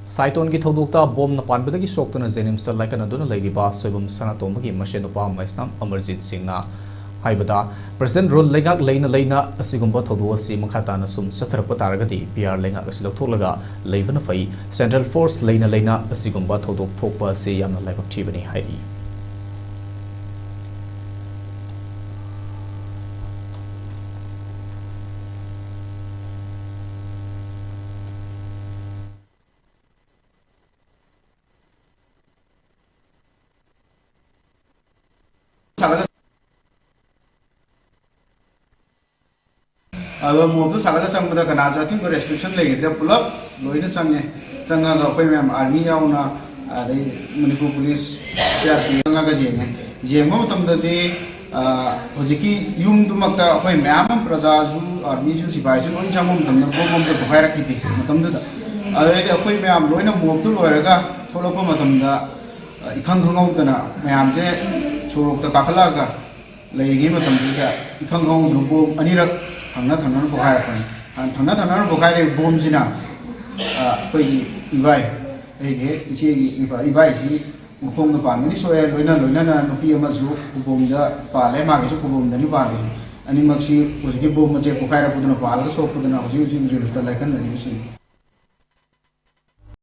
Saiton ki thodokta bom na panbada ki soktuna Jennimsta laikan aduna leigiba soibum sanatomba ki mashenupa maisnam Amarjit Singh na haibada President rule lengak leina asigumba thodu asi makhatana sum satharpa taragati PR lengak asilok tholaga leivana fai Central Force leina asigumba thodok thokpa se yamna laibak thibani hairi अब मोबदू सागला चंगबदा कना जाथिंग को restriction लेगिद्रे pull-up लोइना संगे चंगा कोई ma'am army याउना अदे Manipur police CRP चंगा का जेंगे Django मतमददि होजिकी yum दुमक्ता कोई मैम प्रजाजु आर्मी जु सिपाही जु लोइन चंगो मतमदा बोम दे बखायरा किति मतमददा अदे कोई मैम लोइना मोबदू लोयरगा थोलको मतमदा इखंग खंगौतना मैम जे सोरोक्ता काखलागा लेगी मतमददा इखंग खंगौ बोम अनिरक थांना बुखारे बोम जिना कोई इबाई एगे इचे इबाई जी मुखोंग द पानी सोया लोइना नुपी अमजु कुबोम द पाले मागे सु कुबोम दनि पाले अनि मक्सी ओजगे बोम मचे बुखारे पुदना पाल सो पुदना होजि रिस्ता लाइकन ननि